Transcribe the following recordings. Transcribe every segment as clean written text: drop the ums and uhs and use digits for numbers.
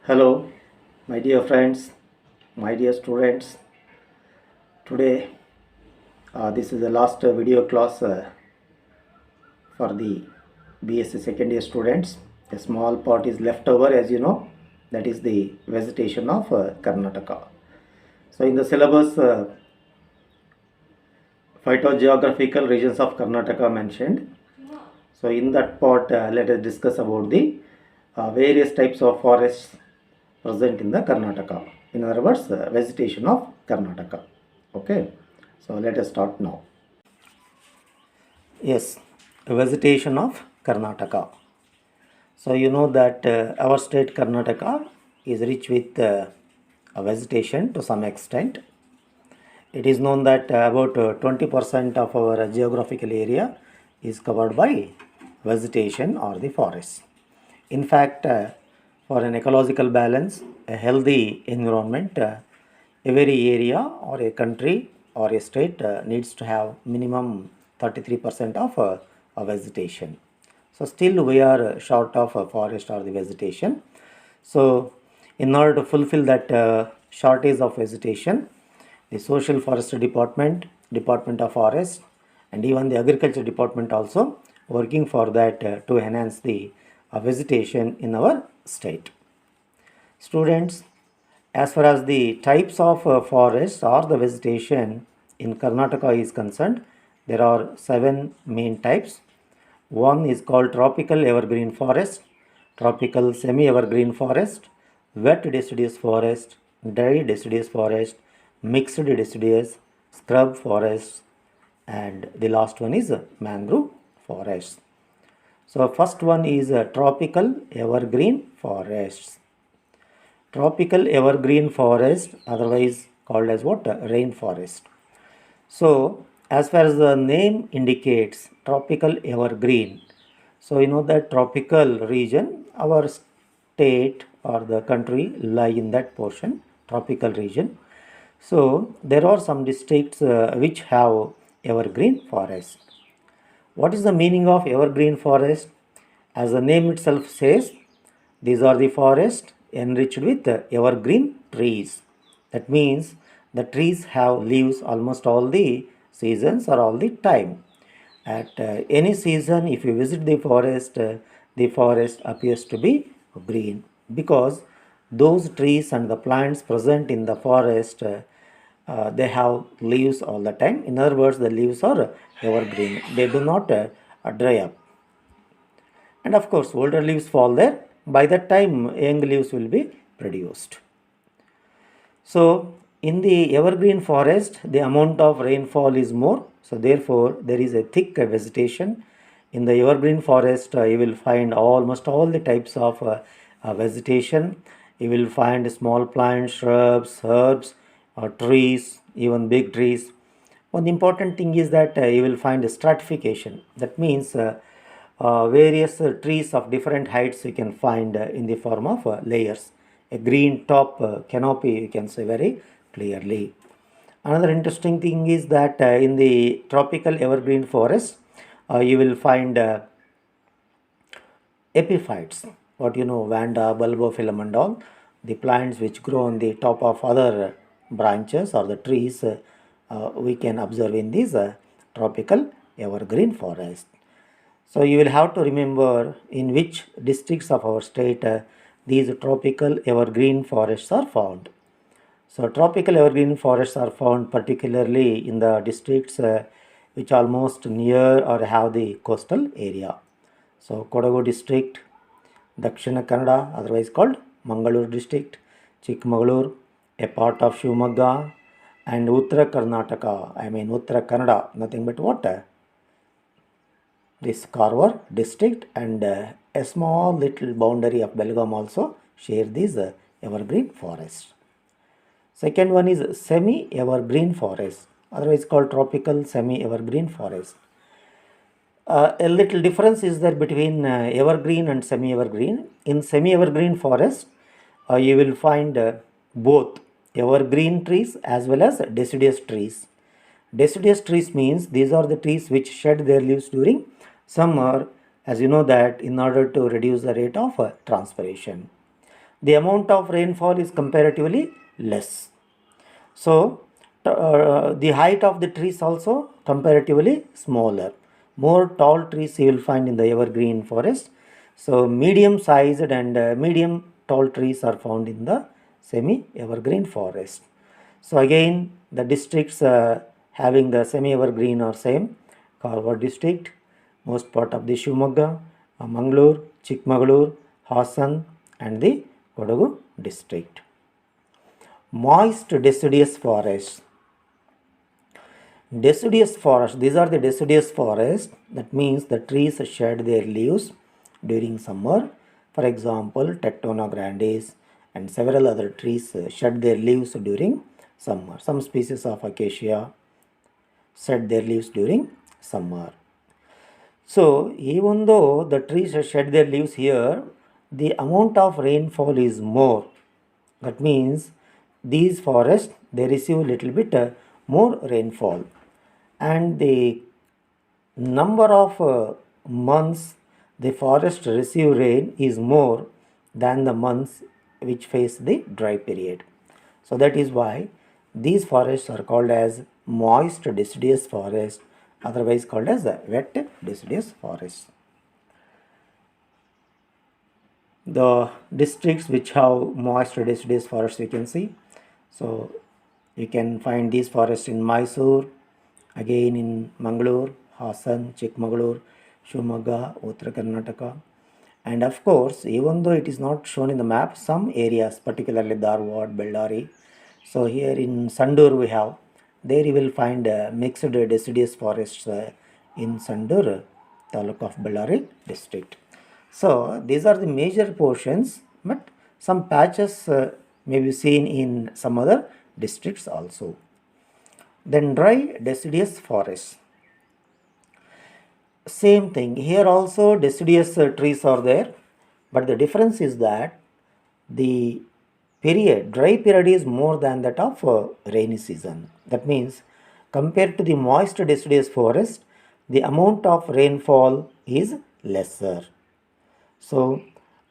Hello, my dear friends, my dear students. Today, this is the last video class for the BSc second year students. A small part is left over, as you know, that is the vegetation of Karnataka. So, in the syllabus, phytogeographical regions of Karnataka mentioned. So, in that part, let us discuss about the various types of forests present in the Karnataka. In other words, vegetation of Karnataka. Okay, so let us start now. Yes, vegetation of Karnataka. So you know that our state Karnataka is rich with a vegetation to some extent. It is known that about 20% of our geographical area is covered by vegetation or the forest. In fact, for an ecological balance, a healthy environment, every area or a country or a state needs to have minimum 33% of vegetation. So still we are short of forest or the vegetation. So in order to fulfill that shortage of vegetation, the Social Forestry Department, Department of Forest, and even the Agriculture Department also working for that to enhance the vegetation in our state. Students, as far as the types of forests or the vegetation in Karnataka is concerned, there are 7 main types. One is called tropical evergreen forest, tropical semi-evergreen forest, wet deciduous forest, dry deciduous forest, mixed deciduous, scrub forest, and the last one is mangrove forest. So first one is tropical evergreen forests. Tropical evergreen forest, otherwise called as what? Rainforest. So as far as the name indicates, tropical evergreen. So you know that tropical region, our state or the country lie in that portion, tropical region. So there are some districts which have evergreen forest. What is the meaning of evergreen forest? As the name itself says, these are the forests enriched with evergreen trees. That means the trees have leaves almost all the seasons or all the time. At any season, if you visit the forest appears to be green because those trees and the plants present in the forest they have leaves all the time. In other words, the leaves are evergreen. They do not dry up. And of course, older leaves fall there. By that time, young leaves will be produced. So, in the evergreen forest, the amount of rainfall is more. So, therefore, there is a thick vegetation. In the evergreen forest, you will find almost all the types of vegetation. You will find small plants, shrubs, herbs, trees, even big trees. One important thing is that you will find stratification. That means various trees of different heights you can find in the form of layers. A green top canopy you can say very clearly. Another interesting thing is that in the tropical evergreen forest you will find epiphytes, what you know, vanda, bulbophyllum and all, the plants which grow on the top of other branches or the trees we can observe in these tropical evergreen forest. So you will have to remember in which districts of our state these tropical evergreen forests are found. So tropical evergreen forests are found particularly in the districts which almost near or have the coastal area. So Kodagu district, Dakshina Kannada, otherwise called Mangalore district, Chikmagalur, a part of Shivamogga, and Uttara Karnataka, Uttara Kannada, nothing but what? This Karwar district and a small little boundary of Belgaum also share these evergreen forests. Second one is semi-evergreen forest, otherwise called tropical semi-evergreen forest. A little difference is there between evergreen and semi-evergreen. In semi-evergreen forest, you will find both evergreen trees as well as deciduous trees. Deciduous trees means these are the trees which shed their leaves during summer, as you know that in order to reduce the rate of transpiration. the amount of rainfall is comparatively less. So the height of the trees also comparatively smaller. More tall trees you will find in the evergreen forest. So medium sized and medium tall trees are found in the semi evergreen forest. So again the districts having the semi evergreen are same. Karwar district, most part of the Shivamogga, Mangalore, Chikmagalur, Hassan and the Kodagu district. Moist deciduous forests. Deciduous forest, these are the deciduous forests. That means the trees shed their leaves during summer. For example, Tectona grandis and several other trees shed their leaves during summer. Some species of acacia shed their leaves during summer. So even though the trees shed their leaves here, the amount of rainfall is more. That means these forests they receive little bit more rainfall, and the number of months the forest receive rain is more than the months which face the dry period. So that is why these forests are called as moist deciduous forest, otherwise called as wet deciduous forest. The districts which have moist deciduous forests you can see. So you can find these forests in Mysore, again in Mangalore, Hassan, Chikmagalur, Shivamogga, Uttara Karnataka. And of course, even though it is not shown in the map, some areas, particularly Dharwad, Bellary. So here in Sandur we have, there you will find mixed deciduous forests in Sandur, taluk of Bellary district. So these are the major portions, but some patches may be seen in some other districts also. Then dry deciduous forests. Same thing, here also deciduous trees are there, but the difference is that the dry period is more than that of rainy season. That means compared to the moist deciduous forest, the amount of rainfall is lesser. So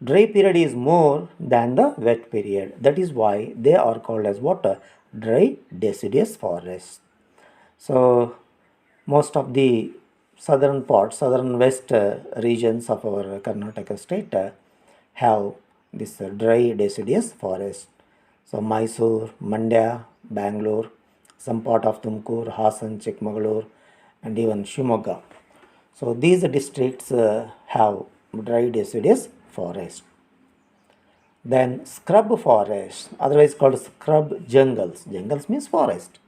dry period is more than the wet period. That is why they are called as what? Dry deciduous forests. So most of the southern west regions of our Karnataka state have this dry deciduous forest. So Mysore, Mandya, Bangalore, some part of Tumkur, Hassan, Chikmagalur and even Shivamogga. So these districts have dry deciduous forest. Then scrub forest, otherwise called scrub jungles. Jungles means forest.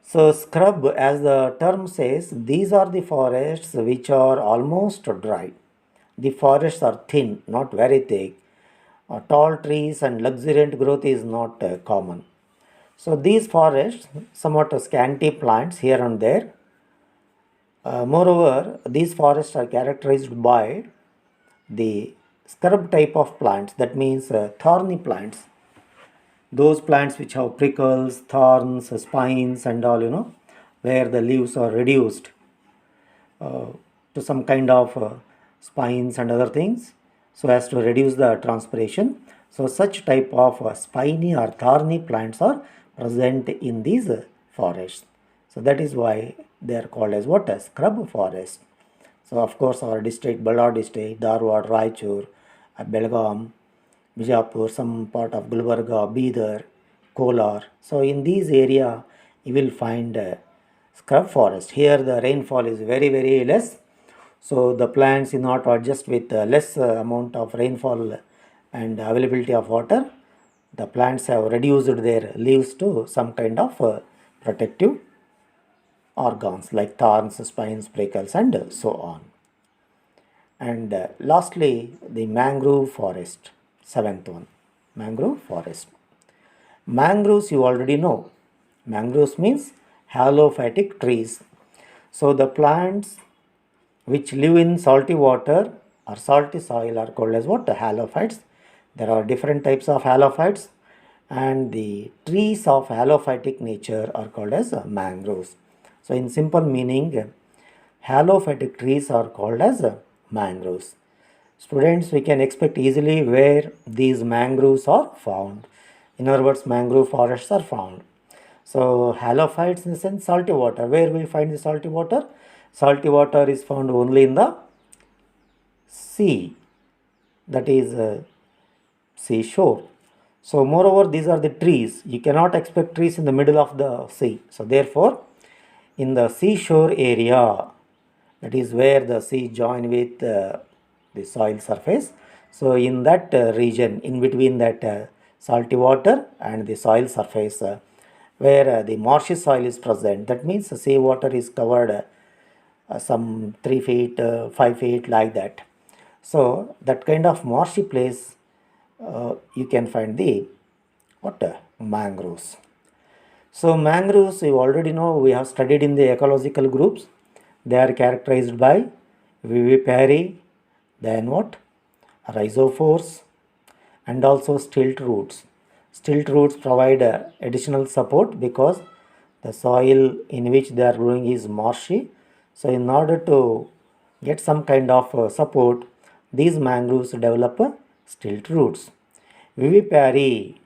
So scrub, as the term says, these are the forests which are almost dry. The forests are thin, not very thick. Tall trees and luxuriant growth is not common. So these forests, somewhat scanty plants here and there. Moreover, these forests are characterized by the scrub type of plants, that means thorny plants. Those plants which have prickles, thorns, spines and all, where the leaves are reduced to some kind of spines and other things, so as to reduce the transpiration. So such type of spiny or thorny plants are present in these forests. So that is why they are called as what? Scrub forest. So of course our district, Ballard district, Dharwad, Raichur, Belgaum, Bijapur, some part of Gulbarga, Bidar, Kolar. So in these area you will find scrub forest. Here the rainfall is very less. So the plants in not adjust with less amount of rainfall and availability of water. The plants have reduced their leaves to some kind of protective organs like thorns, spines, prickles and so on. And lastly, the mangrove forest, seventh one, mangrove forest. Mangroves you already know. Mangroves means halophytic trees. So the plants which live in salty water or salty soil are called as what? Halophytes. There are different types of halophytes, and the trees of halophytic nature are called as mangroves. So in simple meaning, halophytic trees are called as mangroves. Students, we can expect easily where these mangroves are found. In other words, mangrove forests are found. So halophytes in the sense salty water. Where we find the salty water? Salty water is found only in the sea, that is seashore. So moreover, these are the trees. You cannot expect trees in the middle of the sea. So therefore, in the seashore area, that is where the sea join with the soil surface. So in that region, in between that salty water and the soil surface, where the marshy soil is present, that means the sea water is covered some 3 feet, 5 feet, like that. So that kind of marshy place, you can find the mangroves. So mangroves, you already know, we have studied in the ecological groups. They are characterized by vivipary, then what? Rhizophores, and also stilt roots. Stilt roots provide additional support because the soil in which they are growing is marshy. So in order to get some kind of support, these mangroves develop stilt roots. Vivipary,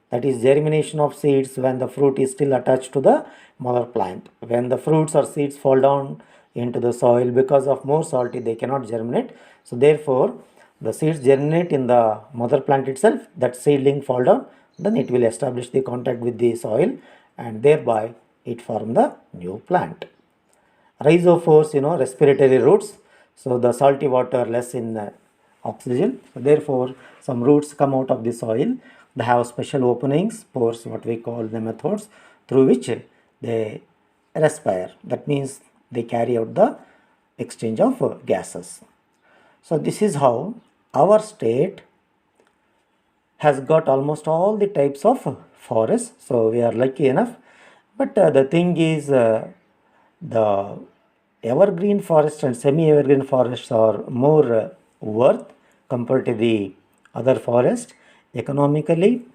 that is germination of seeds when the fruit is still attached to the mother plant. When the fruits or seeds fall down into the soil, because of more salty, they cannot germinate. So therefore, the seeds germinate in the mother plant itself. That seedling fall down, then it will establish the contact with the soil, and thereby it form the new plant. Rhizophores, respiratory roots. So the salty water less in oxygen. So therefore, some roots come out of the soil. They have special openings, pores, what we call nematodes, through which they respire. That means they carry out the exchange of gases. So this is how our state has got almost all the types of forests. So we are lucky enough. But the thing is, the evergreen forests and semi-evergreen forests are more worth compared to the other forest economically,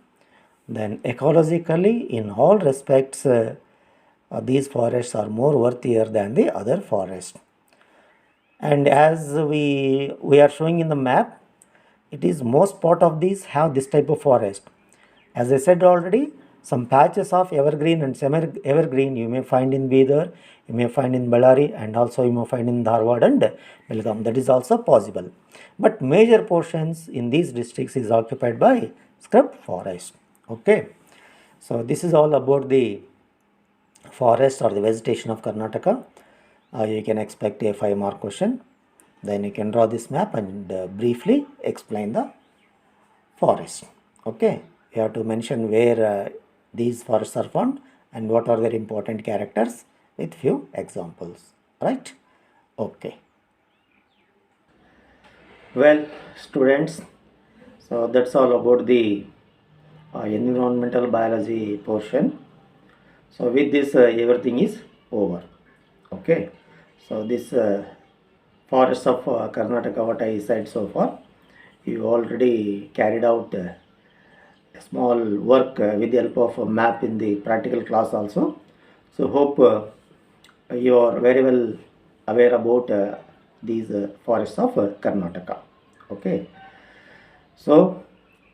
then ecologically. In all respects, these forests are more worthier than the other forest. And as we are showing in the map, it is most part of these have this type of forest. As I said already, some patches of evergreen and semi-evergreen you may find in Bidar, you may find in Ballari, and also you may find in Dharwad and Belgaum. That is also possible. But major portions in these districts is occupied by scrub forest. Okay. So this is all about the forest or the vegetation of Karnataka. You can expect a 5-mark question. Then you can draw this map and briefly explain the forest. Okay. You have to mention where these forests are found and what are their important characters with few examples. Right? Okay. Well, students, so that's all about the environmental biology portion. So with this, everything is over. Okay. So this forests of Karnataka, what I said so far, you already carried out a small work with the help of a map in the practical class also. So hope you are very well aware about these forests of Karnataka. Okay. So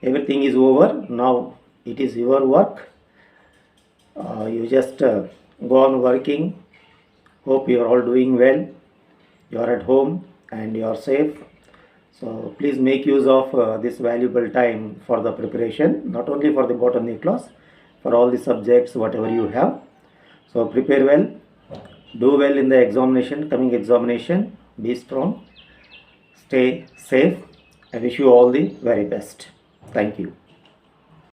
everything is over. Now it is your work. You just go on working. Hope you are all doing well. You are at home and you are safe. So please make use of this valuable time for the preparation, not only for the botany class, for all the subjects, whatever you have. So prepare well, do well in the examination, coming examination, be strong, stay safe. I wish you all the very best. Thank you.